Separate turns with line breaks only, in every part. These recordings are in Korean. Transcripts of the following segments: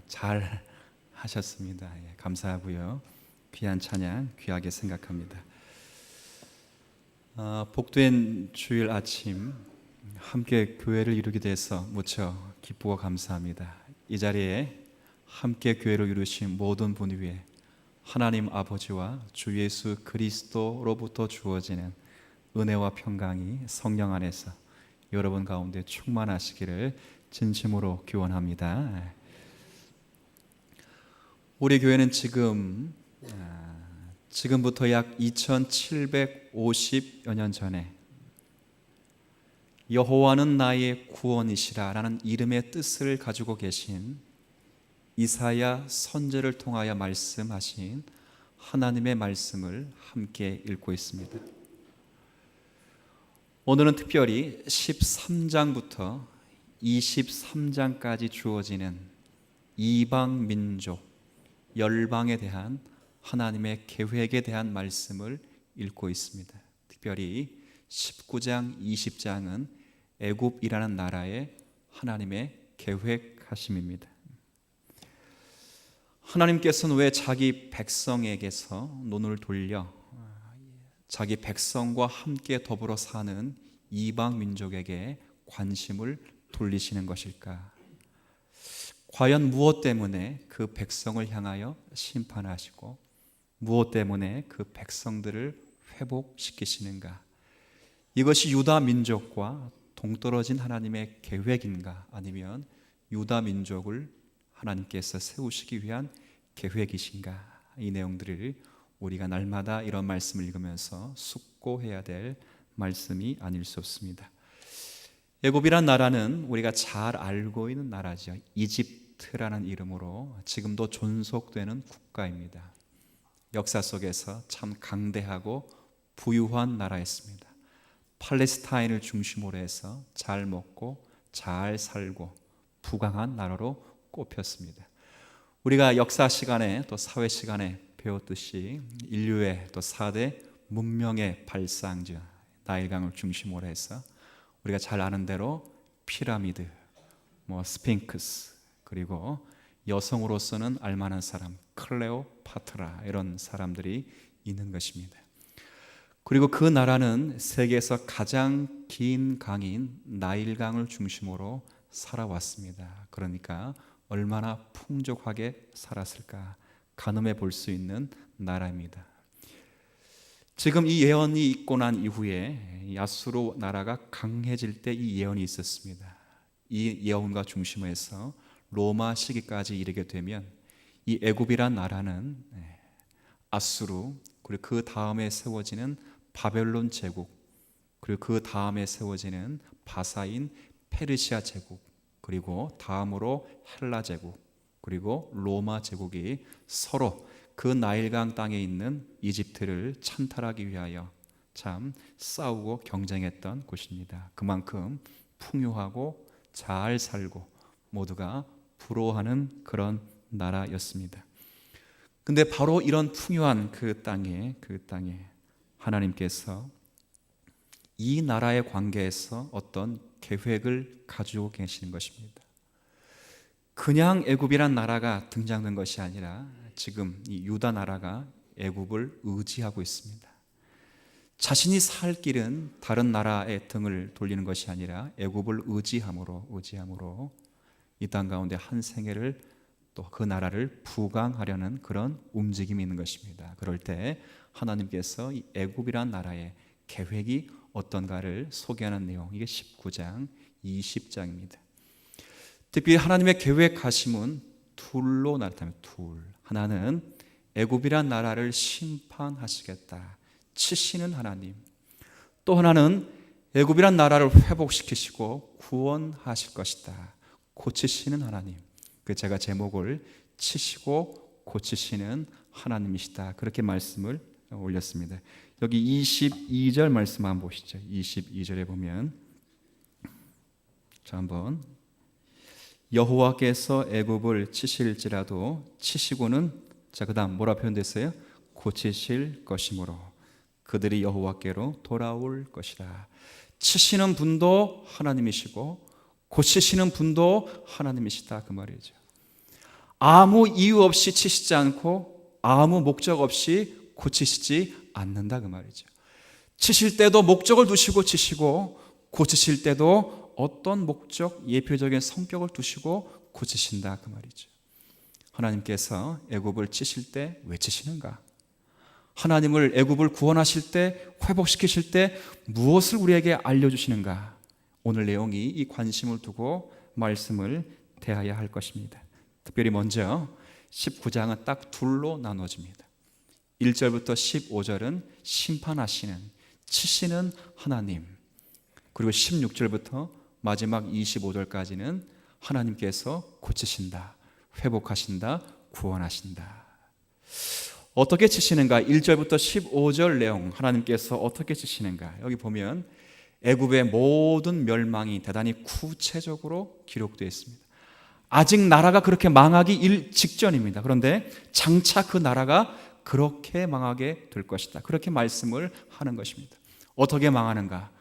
잘 하셨습니다. 감사하고요. 귀한 찬양 귀하게 생각합니다. 복된 주일 아침 함께 교회를 이루게 돼서 무척 기쁘고 감사합니다. 이 자리에 함께 교회를 이루신 모든 분 위에 하나님 아버지와 주 예수 그리스도로부터 주어지는 은혜와 평강이 성령 안에서 여러분 가운데 충만하시기를 진심으로 기원합니다. 우리 교회는 지금부터 약 2750여 년 전에 여호와는 나의 구원이시라 라는 이름의 뜻을 가지고 계신 이사야 선지자를 통하여 말씀하신 하나님의 말씀을 함께 읽고 있습니다. 오늘은 특별히 13장부터 23장까지 주어지는 이방 민족, 열방에 대한 하나님의 계획에 대한 말씀을 읽고 있습니다. 특별히 19장, 20장은 애굽이라는 나라의 하나님의 계획하심입니다. 하나님께서는 왜 자기 백성에게서 눈을 돌려 자기 백성과 함께 더불어 사는 이방 민족에게 관심을 돌리시는 것일까? 과연 무엇 때문에 그 백성을 향하여 심판하시고 무엇 때문에 그 백성들을 회복시키시는가? 이것이 유다 민족과 동떨어진 하나님의 계획인가? 아니면 유다 민족을 하나님께서 세우시기 위한 계획이신가? 이 내용들을 우리가 날마다 이런 말씀을 읽으면서 숙고해야 될 말씀이 아닐 수 없습니다. 애굽이란 나라는 우리가 잘 알고 있는 나라죠. 이집트라는 이름으로 지금도 존속되는 국가입니다. 역사 속에서 참 강대하고 부유한 나라였습니다. 팔레스타인을 중심으로 해서 잘 먹고 잘 살고 부강한 나라로 꼽혔습니다. 우리가 역사 시간에 또 사회 시간에 배웠듯이 인류의 또 4대 문명의 발상지 나일강을 중심으로 해서 우리가 잘 아는 대로 피라미드, 스핑크스, 그리고 여성으로서는 알만한 사람 클레오파트라 이런 사람들이 있는 것입니다. 그리고 그 나라는 세계에서 가장 긴 강인 나일강을 중심으로 살아왔습니다. 그러니까 얼마나 풍족하게 살았을까 가늠해 볼 수 있는 나라입니다. 지금 이 예언이 있고 난 이후에 야수르 나라가 강해질 때 이 예언이 있었습니다. 이 예언과 중심에서 로마 시기까지 이르게 되면 이 애굽이란 나라는 아수르, 그리고 그 다음에 세워지는 바벨론 제국, 그리고 그 다음에 세워지는 바사인 페르시아 제국, 그리고 다음으로 헬라 제국, 그리고 로마 제국이 서로 그 나일강 땅에 있는 이집트를 찬탈하기 위하여 참 싸우고 경쟁했던 곳입니다. 그만큼 풍요하고 잘 살고 모두가 부러워하는 그런 나라였습니다. 근데 바로 이런 풍요한 그 땅에 하나님께서 이 나라의 관계에서 어떤 계획을 가지고 계시는 것입니다. 그냥 애굽이란 나라가 등장된 것이 아니라 지금 이 유다 나라가 애굽을 의지하고 있습니다. 자신이 살 길은 다른 나라의 등을 돌리는 것이 아니라 애굽을 의지함으로 이 땅 가운데 한 생애를 또 그 나라를 부강하려는 그런 움직임이 있는 것입니다. 그럴 때 하나님께서 이 애굽이란 나라의 계획이 어떤가를 소개하는 내용, 이게 19장, 20장입니다. 특히 하나님의 계획하심은 둘로 나타납니다. 둘. 하나는 애굽이란 나라를 심판하시겠다, 치시는 하나님. 또 하나는 애굽이란 나라를 회복시키시고 구원하실 것이다, 고치시는 하나님. 그 제가 제목을 치시고 고치시는 하나님이시다, 그렇게 말씀을 올렸습니다. 여기 22절 말씀 한번 보시죠. 22절에 보면 자 한번 여호와께서 애굽을 치실지라도 치시고는 그 다음 뭐라 표현됐어요? 고치실 것이므로 그들이 여호와께로 돌아올 것이라. 치시는 분도 하나님이시고 고치시는 분도 하나님이시다, 그 말이죠. 아무 이유 없이 치시지 않고 아무 목적 없이 고치시지 않는다 그 말이죠. 치실 때도 목적을 두시고 치시고, 고치실 때도 어떤 목적, 예표적인 성격을 두시고 고치신다 그 말이죠. 하나님께서 애굽을 치실 때 왜 치시는가? 하나님을 애굽을 구원하실 때, 회복시키실 때 무엇을 우리에게 알려주시는가? 오늘 내용이 이 관심을 두고 말씀을 대해야 할 것입니다. 특별히 먼저 19장은 딱 둘로 나눠집니다. 1절부터 15절은 심판하시는, 치시는 하나님, 그리고 16절부터 마지막 25절까지는 하나님께서 고치신다, 회복하신다, 구원하신다. 어떻게 치시는가? 1절부터 15절 내용, 하나님께서 어떻게 치시는가? 여기 보면 애굽의 모든 멸망이 대단히 구체적으로 기록되어 있습니다. 아직 나라가 그렇게 망하기 직전입니다. 그런데 장차 그 나라가 그렇게 망하게 될 것이다, 그렇게 말씀을 하는 것입니다. 어떻게 망하는가?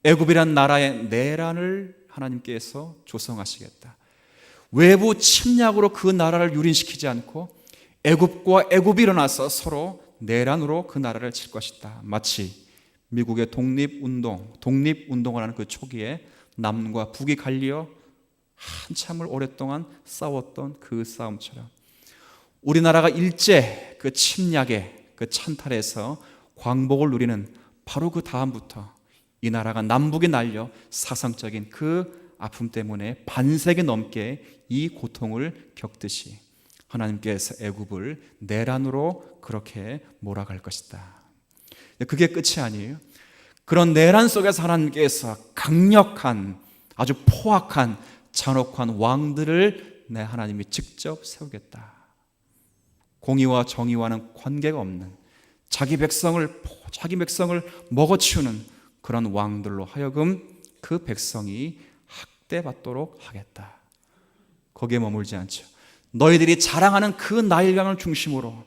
애굽이란 나라의 내란을 하나님께서 조성하시겠다. 외부 침략으로 그 나라를 유린시키지 않고 애굽과 애굽이 일어나서 서로 내란으로 그 나라를 칠 것이다. 마치 미국의 독립운동을 하는 그 초기에 남과 북이 갈려 한참을 오랫동안 싸웠던 그 싸움처럼 우리나라가 일제 그 침략의 그 찬탈에서 광복을 누리는 바로 그 다음부터 이 나라가 남북이 날려 사상적인 그 아픔 때문에 반세기 넘게 이 고통을 겪듯이 하나님께서 애굽을 내란으로 그렇게 몰아갈 것이다. 그게 끝이 아니에요. 그런 내란 속에서 하나님께서 강력한, 아주 포악한, 잔혹한 왕들을 내 하나님이 직접 세우겠다. 공의와 정의와는 관계가 없는 자기 백성을 먹어치우는 그런 왕들로 하여금 그 백성이 학대받도록 하겠다. 거기에 머물지 않죠. 너희들이 자랑하는 그 나일강을 중심으로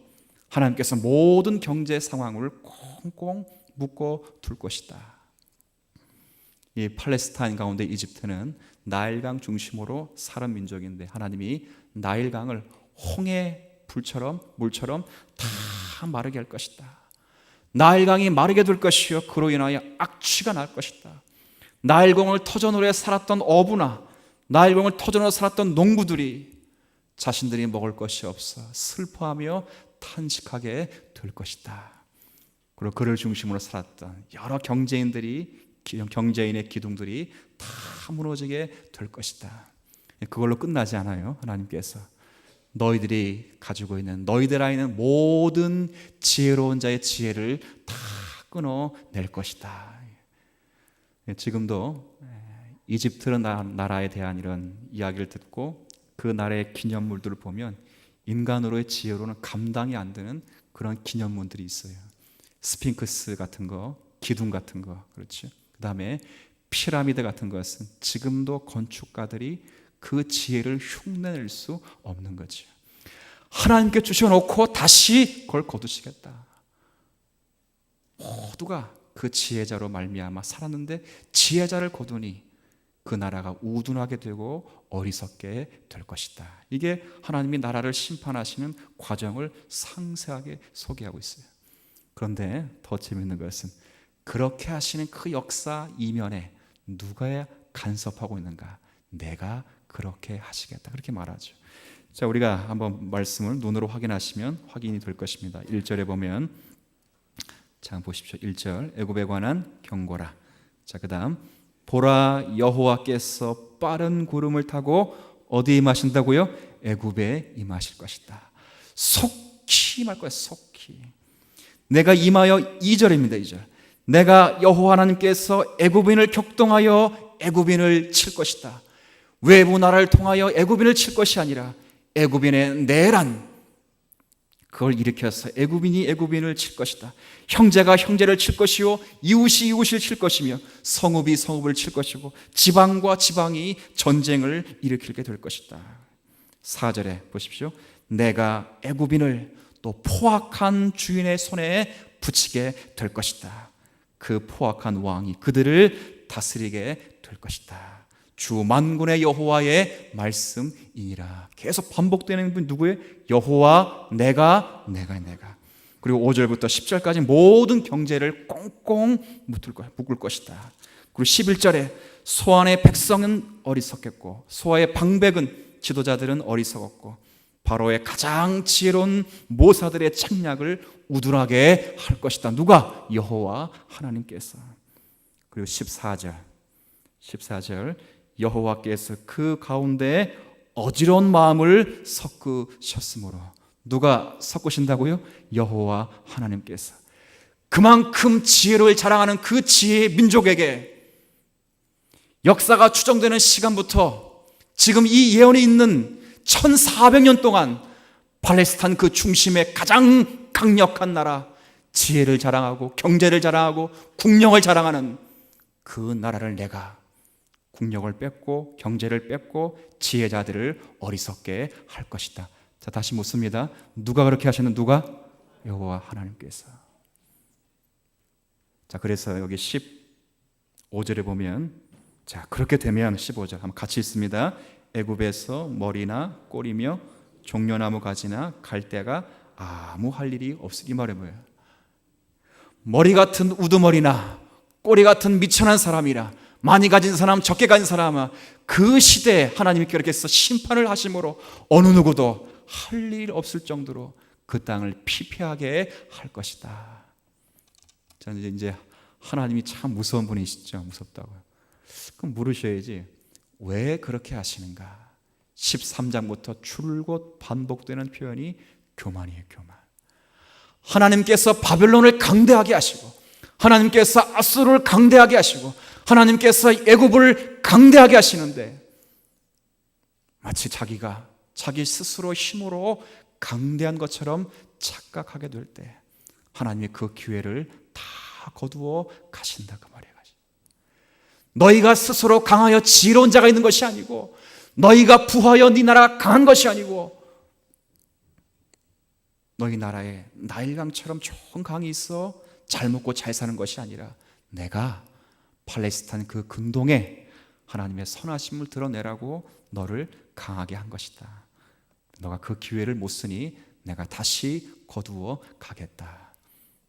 하나님께서 모든 경제 상황을 꽁꽁 묶어 둘 것이다. 이 팔레스타인 가운데 이집트는 나일강 중심으로 사는 민족인데 하나님이 나일강을 홍해 물처럼 다 마르게 할 것이다. 나일강이 마르게 될 것이요 그로 인하여 악취가 날 것이다. 나일강을 터전으로 살았던 어부나 나일강을 터전으로 살았던 농부들이 자신들이 먹을 것이 없어 슬퍼하며 탄식하게 될 것이다. 그리고 그를 중심으로 살았던 여러 경제인의 기둥들이 다 무너지게 될 것이다. 그걸로 끝나지 않아요. 하나님께서 너희들이 가지고 있는, 너희들 안에 있는 모든 지혜로운 자의 지혜를 다 끊어낼 것이다. 지금도 이집트 나라에 대한 이런 이야기를 듣고 그 나라의 기념물들을 보면 인간으로의 지혜로는 감당이 안 되는 그런 기념물들이 있어요. 스핑크스 같은 거, 기둥 같은 거, 그렇죠. 그 다음에 피라미드 같은 것은 지금도 건축가들이 그 지혜를 흉내낼 수 없는 거죠. 하나님께 주셔놓고 다시 그걸 거두시겠다. 모두가 그 지혜자로 말미암아 살았는데 지혜자를 거두니 그 나라가 우둔하게 되고 어리석게 될 것이다. 이게 하나님이 나라를 심판하시는 과정을 상세하게 소개하고 있어요. 그런데 더 재미있는 것은 그렇게 하시는 그 역사 이면에 누가 간섭하고 있는가? 내가 그렇게 하시겠다. 그렇게 말하죠. 자, 우리가 한번 말씀을 눈으로 확인하시면 확인이 될 것입니다. 1절에 보면, 자 보십시오. 1절, 애굽에 관한 경고라. 자, 그다음 보라, 여호와께서 빠른 구름을 타고 어디에 임하신다고요? 애굽에 임하실 것이다. 속히 임할 거야. 속히. 내가 임하여 2절입니다. 2절. 내가 여호와 하나님께서 애굽인을 격동하여 애굽인을 칠 것이다. 외부 나라를 통하여 애굽인을 칠 것이 아니라 애굽인의 내란, 그걸 일으켜서 애굽인이 애굽인을 칠 것이다. 형제가 형제를 칠 것이요 이웃이 이웃을 칠 것이며 성읍이 성읍을 칠 것이고 지방과 지방이 전쟁을 일으키게 될 것이다. 4절에 보십시오. 내가 애굽인을 또 포악한 주인의 손에 붙이게 될 것이다. 그 포악한 왕이 그들을 다스리게 될 것이다. 주 만군의 여호와의 말씀이니라. 계속 반복되는 분 누구예요? 여호와, 내가. 그리고 5절부터 10절까지 모든 경제를 꽁꽁 묶을 것이다. 그리고 11절에 소안의 백성은 어리석겠고 소아의 방백은 지도자들은 어리석었고 바로의 가장 지혜로운 모사들의 책략을 우둔하게 할 것이다. 누가? 여호와 하나님께서. 그리고 14절 여호와께서 그 가운데 어지러운 마음을 섞으셨으므로. 누가 섞으신다고요? 여호와 하나님께서. 그만큼 지혜를 자랑하는 그 지혜의 민족에게 역사가 추정되는 시간부터 지금 이 예언이 있는 1400년 동안 팔레스타인 그 중심의 가장 강력한 나라, 지혜를 자랑하고 경제를 자랑하고 국력을 자랑하는 그 나라를 내가 국력을 뺏고 경제를 뺏고 지혜자들을 어리석게 할 것이다. 자, 다시 묻습니다. 누가 그렇게 하시는? 누가? 여호와 하나님께서. 자, 그래서 여기 15절에 보면, 자, 그렇게 되면 15절 한번 같이 읽습니다. 애굽에서 머리나 꼬리며 종려나무 가지나 갈대가 아무 할 일이 없으니. 이 말이 뭐예요? 머리 같은 우두머리나 꼬리 같은 미천한 사람이라, 많이 가진 사람 적게 가진 사람아, 그 시대에 하나님이 그렇게 해서 심판을 하심으로 어느 누구도 할 일 없을 정도로 그 땅을 피폐하게 할 것이다. 저는 이제 하나님이 참 무서운 분이시죠. 무섭다고요. 그럼 물으셔야지, 왜 그렇게 하시는가? 13장부터 줄곧 반복되는 표현이 교만이에요. 교만. 하나님께서 바벨론을 강대하게 하시고, 하나님께서 아수르를 강대하게 하시고, 하나님께서 애굽을 강대하게 하시는데 마치 자기가 자기 스스로 힘으로 강대한 것처럼 착각하게 될 때 하나님이 그 기회를 다 거두어 가신다, 그 말이에요. 너희가 스스로 강하여 지혜로운 자가 있는 것이 아니고, 너희가 부하여 네 나라가 강한 것이 아니고, 너희 나라에 나일강처럼 좋은 강이 있어 잘 먹고 잘 사는 것이 아니라, 내가 팔레스타인 그 근동에 하나님의 선하심을 드러내라고 너를 강하게 한 것이다. 너가 그 기회를 못 쓰니 내가 다시 거두어 가겠다.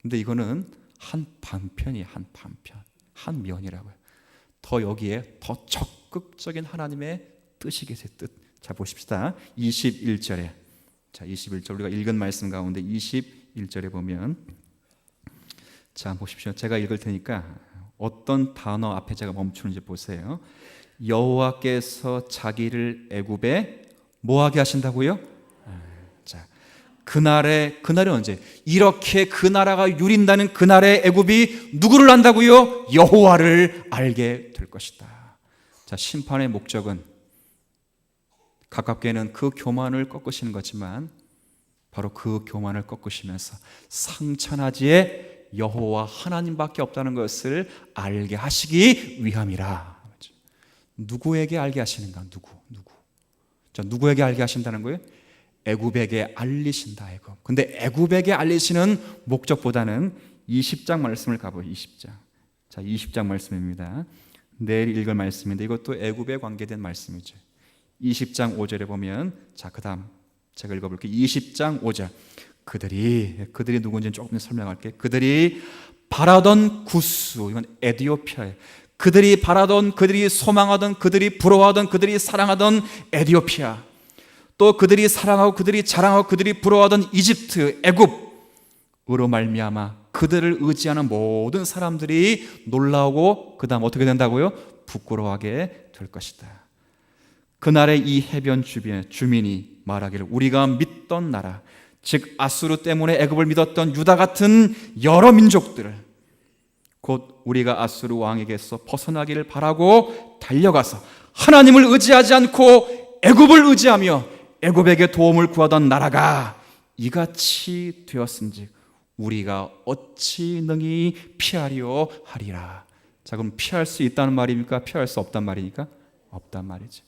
근데 이거는 한 반편이에요. 한 면이라고요. 더 여기에 더 적극적인 하나님의 뜻이 계세요. 뜻. 자, 보십시다. 21절에, 자, 21절 우리가 읽은 말씀 가운데 21절에 보면, 자, 보십시오. 제가 읽을 테니까 어떤 단어 앞에 제가 멈추는지 보세요. 여호와께서 자기를 애굽에 뭐하게 하신다고요? 자, 그날이 언제? 이렇게 그 나라가 유린다는 그날의 애굽이 누구를 안다고요? 여호와를 알게 될 것이다. 자, 심판의 목적은 가깝게는 그 교만을 꺾으시는 거지만, 바로 그 교만을 꺾으시면서 상천하지에 여호와 하나님밖에 없다는 것을 알게 하시기 위함이라. 누구에게 알게 하시는가? 누구? 자, 누구에게 알게 하신다는 거예요? 애굽에게 알리신다. 애굽. 근데 애굽에게 알리시는 목적보다는 20장 말씀을 가보죠. 20장. 자, 20장 말씀입니다. 내일 읽을 말씀인데 이것도 애굽에 관계된 말씀이죠. 20장 5절에 보면, 자, 그 다음 제가 읽어볼게요. 20장 5절. 그들이 누군지는 조금 설명할게요. 그들이 바라던 구스, 이건 에디오피아예요. 그들이 바라던, 그들이 소망하던, 그들이 부러워하던, 그들이 사랑하던 에디오피아, 또 그들이 사랑하고 그들이 자랑하고 그들이 부러워하던 이집트, 애굽으로 말미암아 그들을 의지하는 모든 사람들이 놀라우고 그 다음 어떻게 된다고요? 부끄러워하게 될 것이다. 그날의 이 해변 주변 주민이 말하기를, 우리가 믿던 나라, 즉 아수르 때문에 애굽을 믿었던 유다 같은 여러 민족들을 곧 우리가 아수르 왕에게서 벗어나기를 바라고 달려가서 하나님을 의지하지 않고 애굽을 의지하며 애굽에게 도움을 구하던 나라가 이같이 되었은즉 우리가 어찌 능히 피하리오 하리라. 자, 그럼 피할 수 있다는 말입니까? 피할 수 없단 말이니까? 없단 말이죠.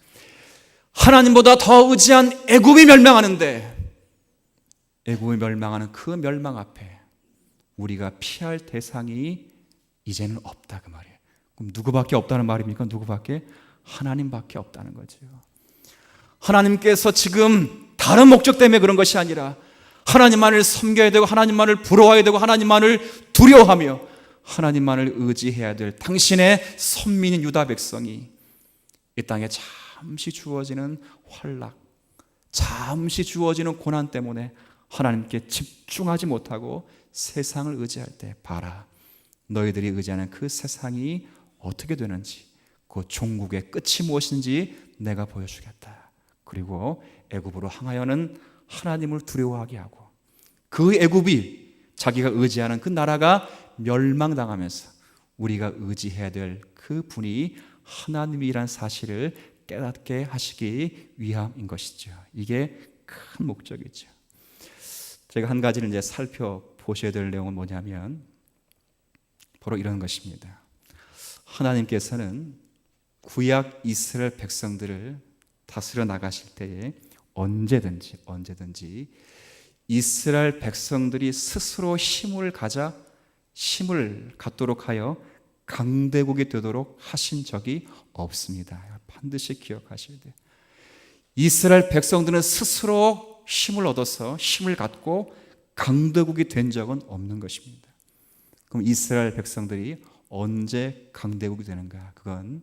하나님보다 더 의지한 애굽이 멸망하는데, 애굽이 멸망하는 그 멸망 앞에 우리가 피할 대상이 이제는 없다, 그 말이에요. 그럼 누구밖에 없다는 말입니까? 누구밖에? 하나님밖에 없다는 거죠. 하나님께서 지금 다른 목적 때문에 그런 것이 아니라 하나님만을 섬겨야 되고 하나님만을 부러워야 되고 하나님만을 두려워하며 하나님만을 의지해야 될 당신의 선민인 유다 백성이 이 땅에 잠시 주어지는 환락, 잠시 주어지는 고난 때문에 하나님께 집중하지 못하고 세상을 의지할 때 봐라, 너희들이 의지하는 그 세상이 어떻게 되는지, 그 종국의 끝이 무엇인지 내가 보여주겠다. 그리고 애굽으로 향하여는 하나님을 두려워하게 하고 그 애굽이 자기가 의지하는 그 나라가 멸망당하면서 우리가 의지해야 될 그 분이 하나님이란 사실을 깨닫게 하시기 위함인 것이죠. 이게 큰 목적이죠. 제가 한 가지를 이제 살펴보셔야 될 내용은 뭐냐면 바로 이런 것입니다. 하나님께서는 구약 이스라엘 백성들을 다스려 나가실 때에 언제든지 이스라엘 백성들이 스스로 힘을 갖도록 하여 강대국이 되도록 하신 적이 없습니다. 반드시 기억하셔야 돼요. 이스라엘 백성들은 스스로 힘을 얻어서 힘을 갖고 강대국이 된 적은 없는 것입니다. 그럼 이스라엘 백성들이 언제 강대국이 되는가? 그건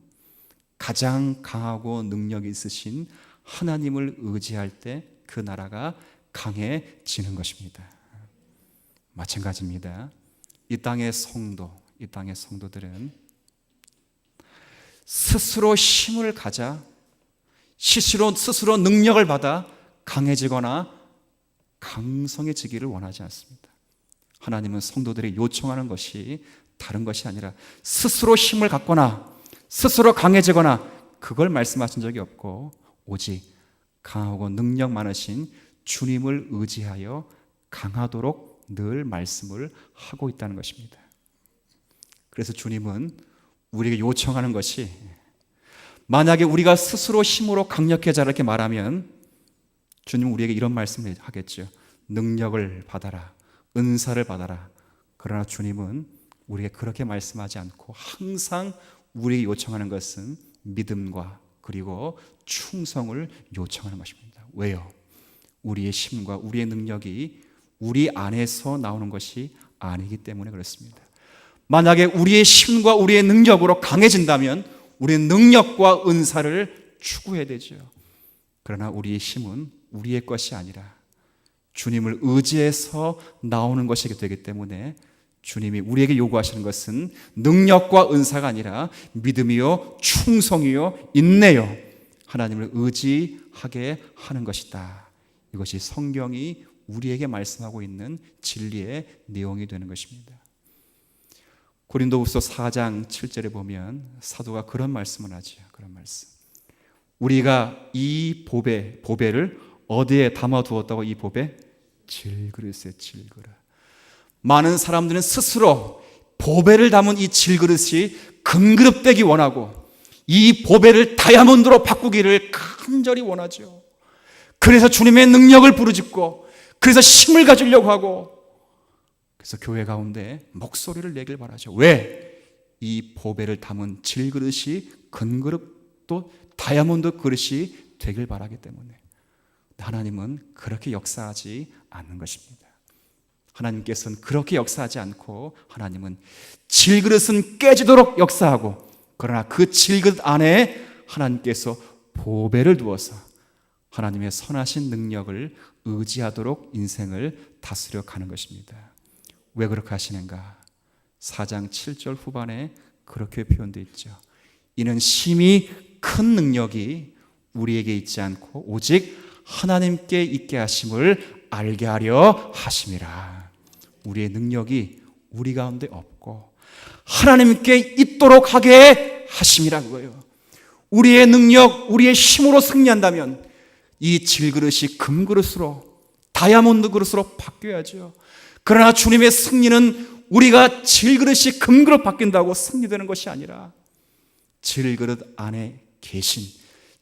가장 강하고 능력이 있으신 하나님을 의지할 때 그 나라가 강해지는 것입니다. 마찬가지입니다. 이 땅의 성도들은 스스로 힘을 가져 스스로 능력을 받아 강해지거나 강성해지기를 원하지 않습니다. 하나님은 성도들이 요청하는 것이 다른 것이 아니라 스스로 힘을 갖거나 스스로 강해지거나 그걸 말씀하신 적이 없고 오직 강하고 능력 많으신 주님을 의지하여 강하도록 늘 말씀을 하고 있다는 것입니다. 그래서 주님은 우리에게 요청하는 것이, 만약에 우리가 스스로 힘으로 강력해져 이렇게 말하면 주님은 우리에게 이런 말씀을 하겠죠. 능력을 받아라, 은사를 받아라. 그러나 주님은 우리에게 그렇게 말씀하지 않고 항상 우리에게 요청하는 것은 믿음과 그리고 충성을 요청하는 것입니다. 왜요? 우리의 힘과 우리의 능력이 우리 안에서 나오는 것이 아니기 때문에 그렇습니다. 만약에 우리의 힘과 우리의 능력으로 강해진다면 우리의 능력과 은사를 추구해야 되죠. 그러나 우리의 힘은 우리의 것이 아니라 주님을 의지해서 나오는 것이 되기 때문에 주님이 우리에게 요구하시는 것은 능력과 은사가 아니라 믿음이요, 충성이요, 인내요, 하나님을 의지하게 하는 것이다. 이것이 성경이 우리에게 말씀하고 있는 진리의 내용이 되는 것입니다. 고린도후서 4장 7절에 보면 사도가 그런 말씀을 하죠. 그런 말씀. 우리가 이 보배를 어디에 담아두었다고? 이 보배? 질그릇에, 질그릇. 많은 사람들은 스스로 보배를 담은 이 질그릇이 금그릇 되기 원하고 이 보배를 다이아몬드로 바꾸기를 간절히 원하죠. 그래서 주님의 능력을 부르짖고 그래서 힘을 가지려고 하고 그래서 교회 가운데 목소리를 내길 바라죠. 왜? 이 보배를 담은 질그릇이 금그릇도 다이아몬드 그릇이 되길 바라기 때문에. 하나님은 그렇게 역사하지 않는 것입니다. 하나님께서는 그렇게 역사하지 않고 하나님은 질그릇은 깨지도록 역사하고 그러나 그 질그릇 안에 하나님께서 보배를 두어서 하나님의 선하신 능력을 의지하도록 인생을 다스려 가는 것입니다. 왜 그렇게 하시는가? 4장 7절 후반에 그렇게 표현되어 있죠. 이는 심히 큰 능력이 우리에게 있지 않고 오직 하나님께 있게 하심을 알게 하려 하심이라. 우리의 능력이 우리 가운데 없고 하나님께 있도록 하게 하심이라 그거예요. 우리의 능력, 우리의 힘으로 승리한다면 이 질그릇이 금그릇으로 다이아몬드 그릇으로 바뀌어야죠. 그러나 주님의 승리는 우리가 질그릇이 금그릇 바뀐다고 승리되는 것이 아니라 질그릇 안에 계신,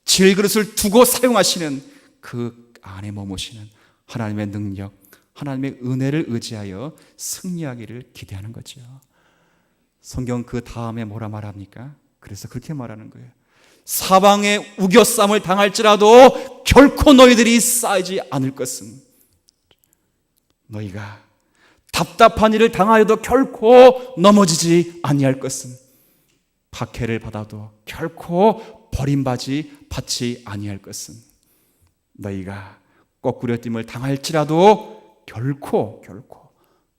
질그릇을 두고 사용하시는 그 안에 머무시는 하나님의 능력, 하나님의 은혜를 의지하여 승리하기를 기대하는 거죠. 성경 그 다음에 뭐라 말합니까? 그래서 그렇게 말하는 거예요. 사방에 우겨쌈을 당할지라도 결코 너희들이 쌓이지 않을 것은, 너희가 답답한 일을 당하여도 결코 넘어지지 아니할 것은, 박해를 받아도 결코 받지 아니할 것은, 너희가 거꾸려 짐을 당할지라도 결코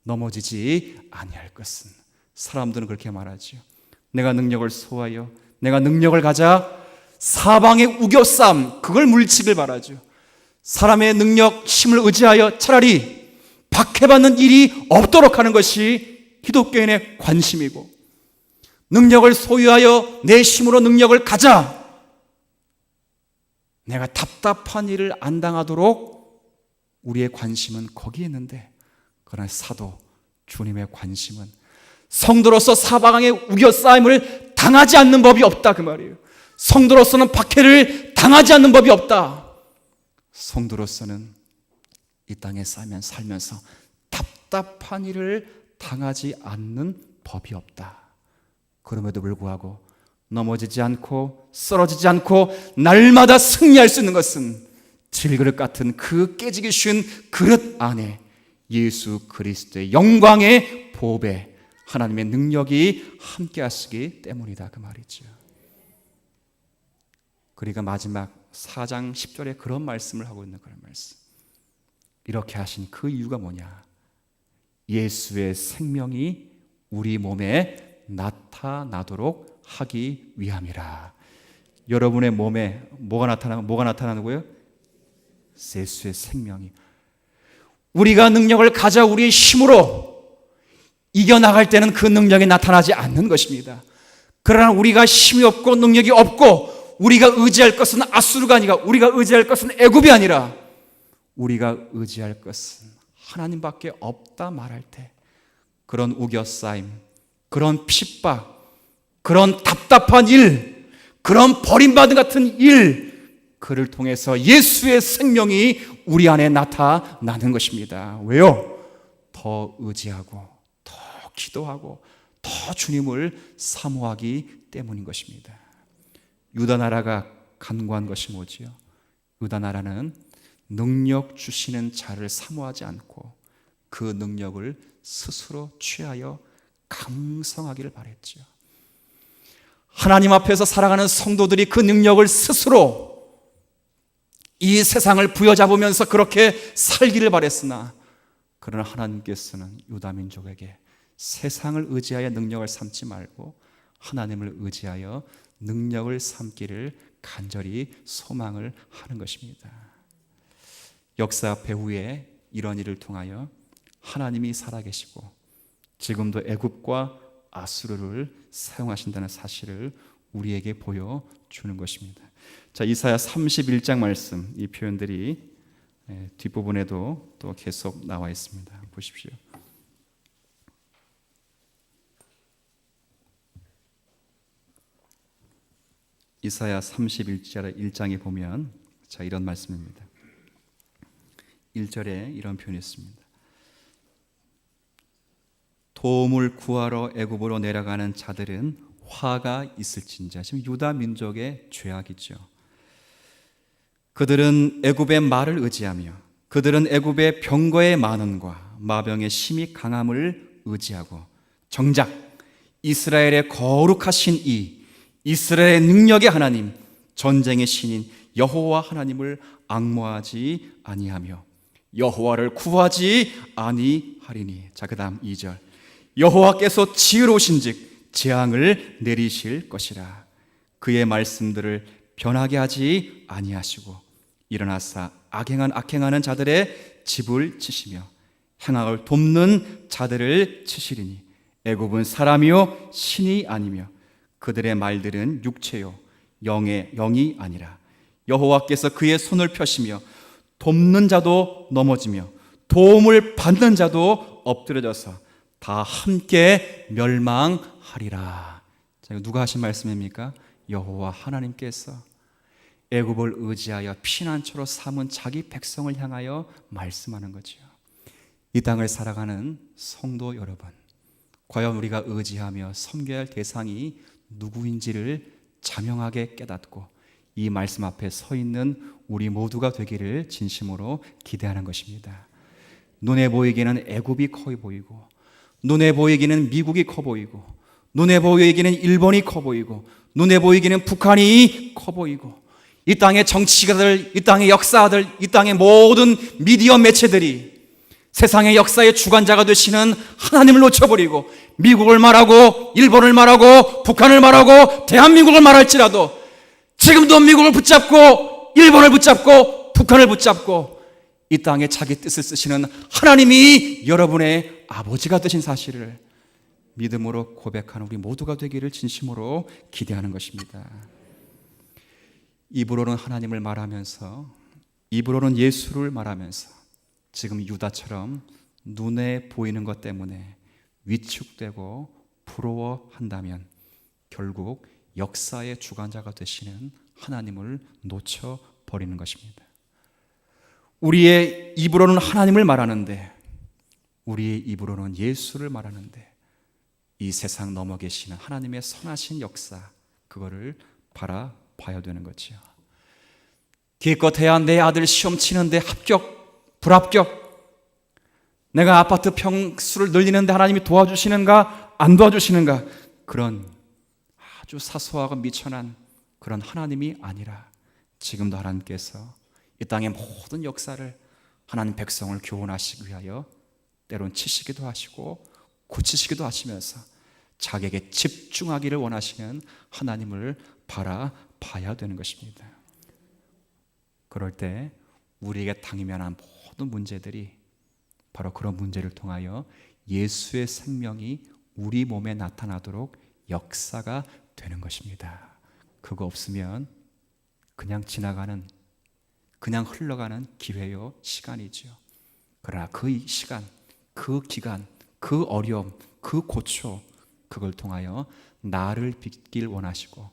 넘어지지 아니할 것은. 사람들은 그렇게 말하지요. 내가 능력을 소하여, 내가 능력을 가자 사방의 우겨쌈, 그걸 물리치길 바라죠. 사람의 능력, 힘을 의지하여 차라리 박해받는 일이 없도록 하는 것이 기독교인의 관심이고, 능력을 소유하여 내 힘으로 능력을 가자 내가 답답한 일을 안 당하도록 우리의 관심은 거기에 있는데, 그러나 사도 주님의 관심은 성도로서 사방의 우겨싸임을 당하지 않는 법이 없다, 그 말이에요. 성도로서는 박해를 당하지 않는 법이 없다. 성도로서는 이 땅에 살면서 답답한 일을 당하지 않는 법이 없다. 그럼에도 불구하고 넘어지지 않고 쓰러지지 않고 날마다 승리할 수 있는 것은 질그릇 같은 그 깨지기 쉬운 그릇 안에 예수 그리스도의 영광의 보배, 하나님의 능력이 함께 하시기 때문이다, 그 말이죠. 그러니까 마지막 4장 10절에 그런 말씀을 하고 있는, 그런 말씀. 이렇게 하신 그 이유가 뭐냐? 예수의 생명이 우리 몸에 나타나도록 하기 위함이라. 여러분의 몸에 뭐가 나타나는 거예요? 예수의 생명이. 우리가 능력을 가져 우리의 힘으로 이겨나갈 때는 그 능력이 나타나지 않는 것입니다. 그러나 우리가 힘이 없고 능력이 없고 우리가 의지할 것은 아수르가 아니라, 우리가 의지할 것은 애굽이 아니라 우리가 의지할 것은 하나님밖에 없다 말할 때, 그런 우겨싸임, 그런 핍박, 그런 답답한 일, 그런 버림받은 같은 일, 그를 통해서 예수의 생명이 우리 안에 나타나는 것입니다. 왜요? 더 의지하고 더 기도하고 더 주님을 사모하기 때문인 것입니다. 유다 나라가 간구한 것이 뭐지요? 유다 나라는 능력 주시는 자를 사모하지 않고 그 능력을 스스로 취하여 강성하기를 바랬죠. 하나님 앞에서 살아가는 성도들이 그 능력을 스스로 이 세상을 부여잡으면서 그렇게 살기를 바랬으나, 그러나 하나님께서는 유다 민족에게 세상을 의지하여 능력을 삼지 말고 하나님을 의지하여 능력을 삼기를 간절히 소망을 하는 것입니다. 역사 배후에 이런 일을 통하여 하나님이 살아계시고 지금도 애굽과 아수르를 사용하신다는 사실을 우리에게 보여주는 것입니다. 자, 이사야 31장 말씀, 이 표현들이 뒷부분에도 또 계속 나와 있습니다. 보십시오. 이사야 31장에 보면 자, 이런 말씀입니다. 1절에 이런 표현이 있습니다. 도움을 구하러 애굽으로 내려가는 자들은 화가 있을진자. 지금 유다 민족의 죄악이죠. 그들은 애굽의 말을 의지하며, 그들은 애굽의 병거의 많음과 마병의 심히 강함을 의지하고, 정작 이스라엘의 거룩하신 이 이스라엘의 능력의 하나님, 전쟁의 신인 여호와 하나님을 앙모하지 아니하며 여호와를 구하지 아니하리니. 자, 그 다음 2절. 여호와께서 지혜로우신즉 재앙을 내리실 것이라. 그의 말씀들을 변하게 하지 아니하시고 일어나사 악행하는 자들의 집을 치시며 행악을 돕는 자들을 치시리니 애굽은 사람이요 신이 아니며 그들의 말들은 육체요 영이 아니라. 여호와께서 그의 손을 펴시며 돕는 자도 넘어지며 도움을 받는 자도 엎드려져서 다 함께 멸망하리라. 자, 이거 누가 하신 말씀입니까? 여호와 하나님께서 애굽을 의지하여 피난처로 삼은 자기 백성을 향하여 말씀하는 거죠. 이 땅을 살아가는 성도 여러분, 과연 우리가 의지하며 섬겨야 할 대상이 누구인지를 자명하게 깨닫고 이 말씀 앞에 서 있는 우리 모두가 되기를 진심으로 기대하는 것입니다. 눈에 보이기는 애굽이 커 보이고, 눈에 보이기는 미국이 커 보이고, 눈에 보이기는 일본이 커 보이고, 눈에 보이기는 북한이 커 보이고, 이 땅의 정치가들, 이 땅의 역사들, 이 땅의 모든 미디어 매체들이 세상의 역사의 주관자가 되시는 하나님을 놓쳐버리고 미국을 말하고 일본을 말하고 북한을 말하고 대한민국을 말할지라도 지금도 미국을 붙잡고 일본을 붙잡고 북한을 붙잡고 이 땅에 자기 뜻을 쓰시는 하나님이 여러분의 아버지가 되신 사실을 믿음으로 고백하는 우리 모두가 되기를 진심으로 기대하는 것입니다. 입으로는 하나님을 말하면서, 입으로는 예수를 말하면서 지금 유다처럼 눈에 보이는 것 때문에 위축되고 부러워한다면 결국 역사의 주관자가 되시는 하나님을 놓쳐버리는 것입니다. 우리의 입으로는 하나님을 말하는데, 우리의 입으로는 예수를 말하는데 이 세상 넘어 계시는 하나님의 선하신 역사, 그거를 바라봐야 되는 거지요. 기껏해야 내 아들 시험 치는데 합격, 불합격, 내가 아파트 평수를 늘리는데 하나님이 도와주시는가 안 도와주시는가, 그런 아주 사소하고 미천한 그런 하나님이 아니라 지금도 하나님께서 이 땅의 모든 역사를 하나님 백성을 교훈하시기 위하여 때론 치시기도 하시고 고치시기도 하시면서 자기에게 집중하기를 원하시는 하나님을 바라봐야 되는 것입니다. 그럴 때 우리에게 당면한 모든 문제들이 바로 그런 문제를 통하여 예수의 생명이 우리 몸에 나타나도록 역사가 되는 것입니다. 그거 없으면 그냥 지나가는, 그냥 흘러가는 기회요, 시간이죠. 그러나 그 시간, 그 기간, 그 어려움, 그 고초, 그걸 통하여 나를 빚길 원하시고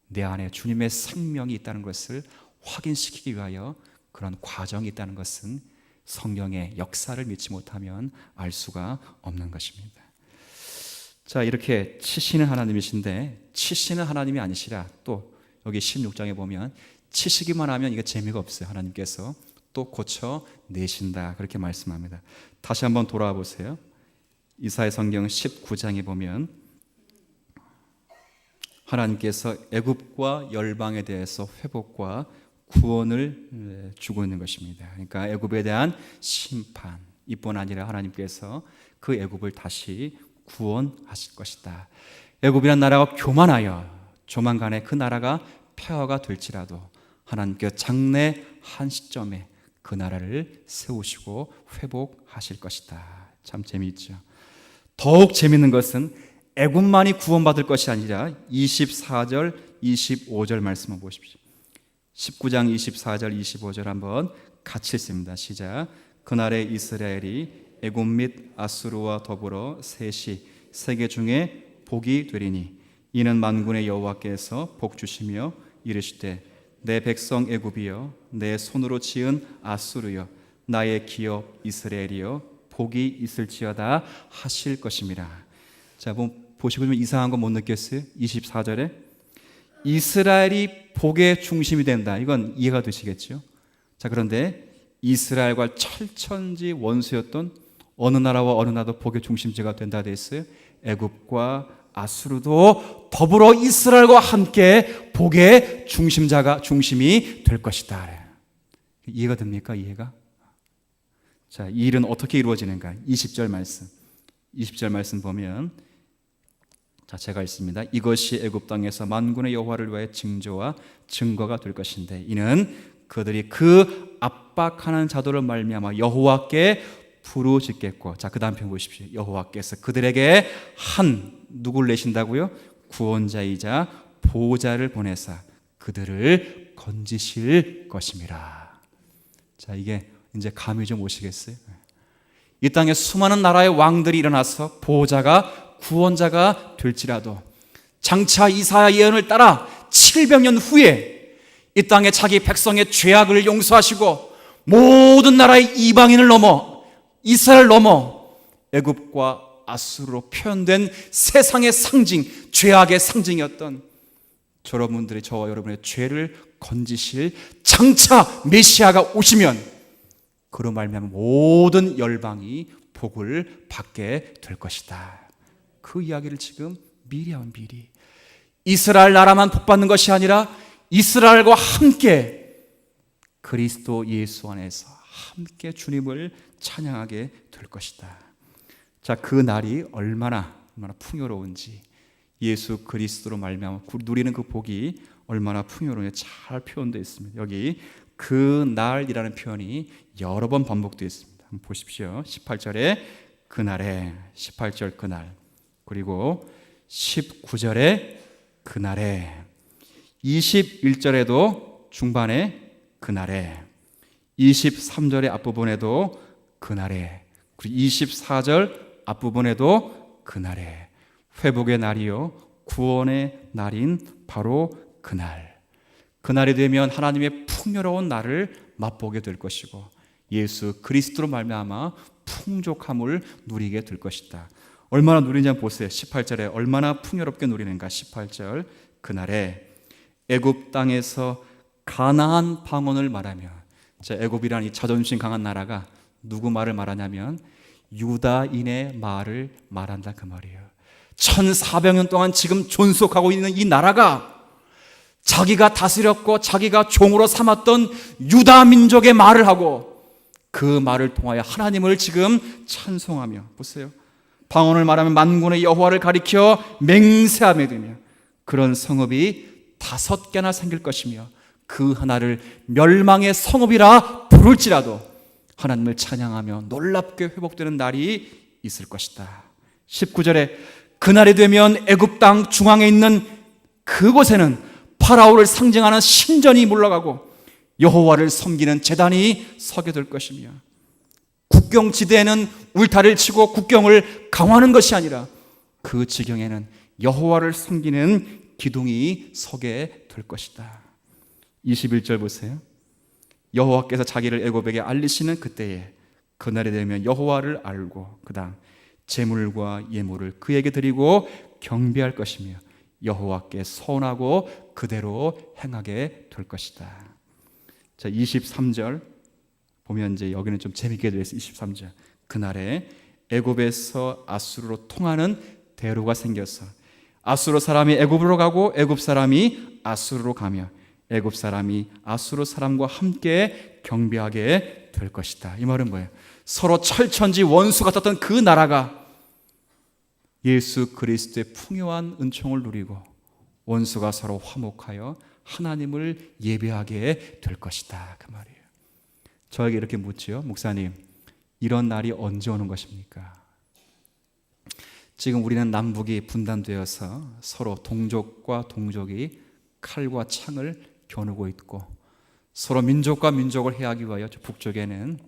내 안에 주님의 생명이 있다는 것을 확인시키기 위하여 그런 과정이 있다는 것은 성령의 역사를 믿지 못하면 알 수가 없는 것입니다. 자, 이렇게 치시는 하나님이신데 치시는 하나님이 아니시라 또 여기 16장에 보면 치시기만 하면 이게 재미가 없어요. 하나님께서 또 고쳐내신다, 그렇게 말씀합니다. 다시 한번 돌아와 보세요. 이사야 성경 19장에 보면 하나님께서 애굽과 열방에 대해서 회복과 구원을 주고 있는 것입니다. 그러니까 애굽에 대한 심판, 이뿐 아니라 하나님께서 그 애굽을 다시 구원하실 것이다. 애굽이란 나라가 교만하여 조만간에 그 나라가 폐허가 될지라도 하나님께서 장래한 시점에 그 나라를 세우시고 회복하실 것이다. 참 재미있죠. 더욱 재미있는 것은 애굽만이 구원받을 것이 아니라 24절, 25절 말씀을 보십시오. 19장 24절, 25절 한번 같이 읽습니다. 시작. 그날에 이스라엘이 애굽 및 아수르와 더불어 셋이 세계 중에 복이 되리니 이는 만군의 여호와께서 복 주시며 이르시되 내 백성 애굽이여, 내 손으로 지은 아수르여, 나의 기업 이스라엘이여, 복이 있을지어다 하실 것임이라. 자, 보시고 좀 이상한 거 못 느꼈어요? 24절에 이스라엘이 복의 중심이 된다, 이건 이해가 되시겠죠? 자, 그런데 이스라엘과 철천지 원수였던 어느 나라와 어느 나라도 복의 중심지가 된다 돼 있어요. 애굽과 아수르도 더불어 이스라엘과 함께 복의 중심이 될 것이다. 이해가 됩니까? 이해가? 자, 이 일은 어떻게 이루어지는가? 20절 말씀 보면, 자, 제가 읽습니다. 이것이 애굽 땅에서 만군의 여호와를 위하여 징조와 증거가 될 것인데 이는 그들이 그 압박하는 자들을 말미암아 여호와께 부르짖겠고, 자, 그 다음 편 보십시오. 여호와께서 그들에게 누구를 내신다고요? 구원자이자 보호자를 보내사 그들을 건지실 것임이라. 자, 이게 이제 감이 좀 오시겠어요? 이 땅에 수많은 나라의 왕들이 일어나서 보호자가, 구원자가 될지라도 장차 이사야 예언을 따라 700년 후에 이 땅에 자기 백성의 죄악을 용서하시고 모든 나라의 이방인을 넘어 이스라엘 넘어 애굽과 아수르로 표현된 세상의 상징, 죄악의 상징이었던 여러분들이 저와 여러분의 죄를 건지실 장차 메시아가 오시면 그로 말미암아 모든 열방이 복을 받게 될 것이다. 그 이야기를 지금 미리 이스라엘 나라만 복받는 것이 아니라 이스라엘과 함께 그리스도 예수 안에서 함께 주님을 찬양하게 될 것이다. 자, 그 날이 얼마나 풍요로운지, 예수 그리스도로 말미암아 누리는 그 복이 얼마나 풍요로운지 잘 표현되어 있습니다. 여기 그 날이라는 표현이 여러 번 반복되어 있습니다. 한번 보십시오. 18절에 그날에, 18절 그날, 그리고 19절에 그날에, 21절에도 중반에 그날에, 23절의 앞부분에도 그날에, 그리고 24절 앞부분에도 그날에, 회복의 날이요 구원의 날인 바로 그날, 그날이 되면 하나님의 풍요로운 날을 맛보게 될 것이고 예수 그리스도로 말미암아 풍족함을 누리게 될 것이다. 얼마나 누리는지 한번 보세요. 18절에 얼마나 풍요롭게 누리는가. 18절 그날에 애굽 땅에서 가나안 방언을 말하며, 애굽이라는 이 자존심 강한 나라가 누구 말을 말하냐면 유다인의 말을 말한다 그 말이에요. 1400년 동안 지금 존속하고 있는 이 나라가 자기가 다스렸고 자기가 종으로 삼았던 유다 민족의 말을 하고 그 말을 통하여 하나님을 지금 찬송하며, 보세요, 방언을 말하면 만군의 여호와를 가리켜 맹세하며 되며 그런 성읍이 5개나 생길 것이며 그 하나를 멸망의 성읍이라 부를지라도 하나님을 찬양하며 놀랍게 회복되는 날이 있을 것이다. 19절에 그날이 되면 애굽 땅 중앙에 있는 그곳에는 파라오를 상징하는 신전이 물러가고 여호와를 섬기는 제단이 서게 될 것이며, 국경지대에는 울타리를 치고 국경을 강화하는 것이 아니라 그 지경에는 여호와를 섬기는 기둥이 서게 될 것이다. 21절 보세요. 여호와께서 자기를 애굽에게 알리시는 그때에 그날이 되면 여호와를 알고 그 다음 제물과 예물을 그에게 드리고 경배할 것이며 여호와께 서원하고 그대로 행하게 될 것이다. 자, 23절 보면 이제 여기는 좀 재밌게 되어 있어요. 23절 그날에 애굽에서 아수르로 통하는 대로가 생겨서 아수르 사람이 애굽으로 가고 애굽 사람이 아수르로 가며 애굽 사람이 아수르 사람과 함께 경배하게 될 것이다. 이 말은 뭐예요? 서로 철천지 원수 같았던 그 나라가 예수 그리스도의 풍요한 은총을 누리고 원수가 서로 화목하여 하나님을 예배하게 될 것이다. 그 말이에요. 저에게 이렇게 묻지요. 목사님, 이런 날이 언제 오는 것입니까? 지금 우리는 남북이 분단되어서 서로 동족과 동족이 칼과 창을 겨누고 있고 서로 민족과 민족을 해하기 위하여 북쪽에는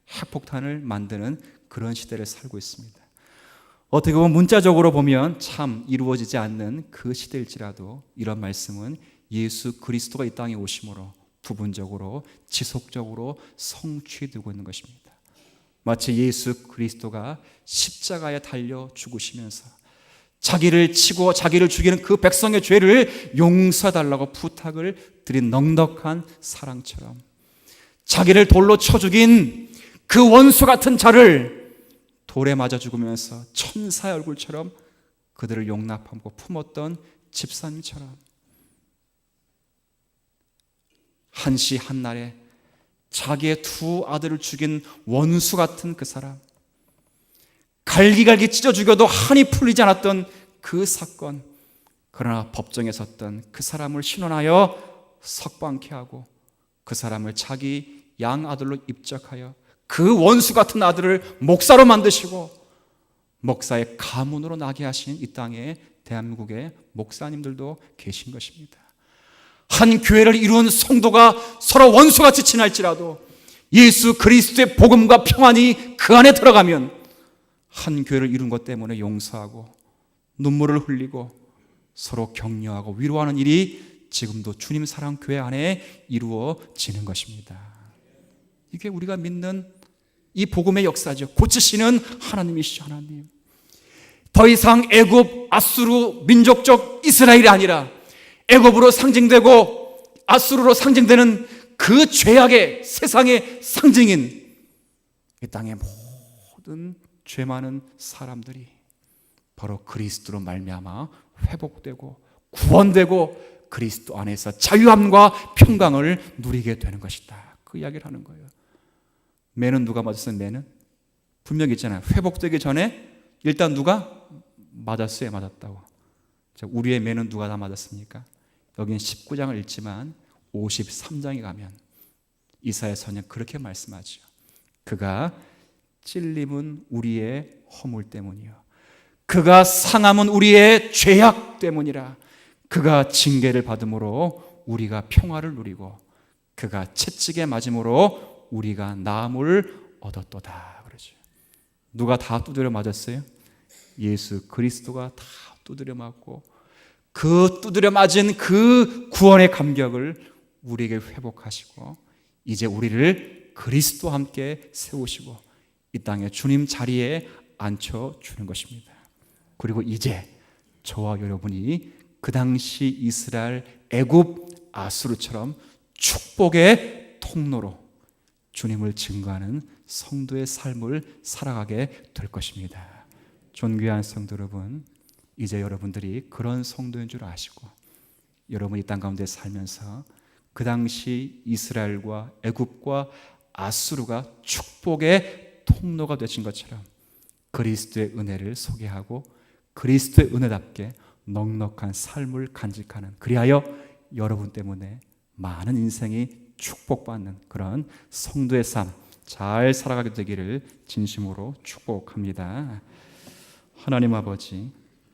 핵폭탄을 만드는 그런 시대를 살고 있습니다. 어떻게 보면 문자적으로 보면 참 이루어지지 않는 그 시대일지라도 이런 말씀은 예수 그리스도가 이 땅에 오심으로 부분적으로 지속적으로 성취되고 있는 것입니다. 마치 예수 그리스도가 십자가에 달려 죽으시면서 자기를 치고 자기를 죽이는 그 백성의 죄를 용서해달라고 부탁을 드린 넉넉한 사랑처럼 자기를 돌로 쳐 죽인 그 원수 같은 자를 돌에 맞아 죽으면서 천사의 얼굴처럼 그들을 용납하고 품었던 집사님처럼 한시 한날에 자기의 두 아들을 죽인 원수 같은 그 사람, 갈기갈기 찢어 죽여도 한이 풀리지 않았던 그 사건, 그러나 법정에 섰던 그 사람을 신원하여 석방케 하고 그 사람을 자기 양아들로 입적하여 그 원수 같은 아들을 목사로 만드시고 목사의 가문으로 나게 하신 이 땅에 대한민국의 목사님들도 계신 것입니다. 한 교회를 이룬 성도가 서로 원수같이 친할지라도 예수 그리스도의 복음과 평안이 그 안에 들어가면 한 교회를 이룬 것 때문에 용서하고 눈물을 흘리고 서로 격려하고 위로하는 일이 지금도 주님 사랑 교회 안에 이루어지는 것입니다. 이게 우리가 믿는 이 복음의 역사죠. 고치시는 하나님이시죠. 하나님. 더 이상 애굽, 아수르 민족적 이스라엘이 아니라 애굽으로 상징되고 아수르로 상징되는 그 죄악의 세상의 상징인 이 땅의 모든 죄 많은 사람들이 바로 그리스도로 말미암아 회복되고 구원되고 그리스도 안에서 자유함과 평강을 누리게 되는 것이다. 그 이야기를 하는 거예요. 매는 누가 맞았어요? 매는 분명히 있잖아요. 회복되기 전에 일단 누가 맞았어요? 맞았다고. 우리의 매는 누가 다 맞았습니까? 여기는 19장을 읽지만 53장에 가면 이사야 선지자는 그렇게 말씀하죠. 그가 찔림은 우리의 허물 때문이요, 그가 상함은 우리의 죄악 때문이라. 그가 징계를 받음으로 우리가 평화를 누리고 그가 채찍에 맞음으로 우리가 나음을 얻었도다. 그러죠. 누가 다 두드려 맞았어요? 예수 그리스도가 다 두드려 맞고 그 두드려 맞은 그 구원의 감격을 우리에게 회복하시고 이제 우리를 그리스도와 함께 세우시고 이 땅에 주님 자리에 앉혀주는 것입니다. 그리고 이제 저와 여러분이 그 당시 이스라엘, 애굽, 아수르처럼 축복의 통로로 주님을 증거하는 성도의 삶을 살아가게 될 것입니다. 존귀한 성도 여러분, 이제 여러분들이 그런 성도인 줄 아시고 여러분이 땅 가운데 살면서 그 당시 이스라엘과 애굽과 아수르가 축복의 통로가 되신 것처럼 그리스도의 은혜를 소개하고 그리스도의 은혜답게 넉넉한 삶을 간직하는, 그리하여 여러분 때문에 많은 인생이 축복받는 그런 성도의 삶 잘 살아가게 되기를 진심으로 축복합니다. 하나님 아버지,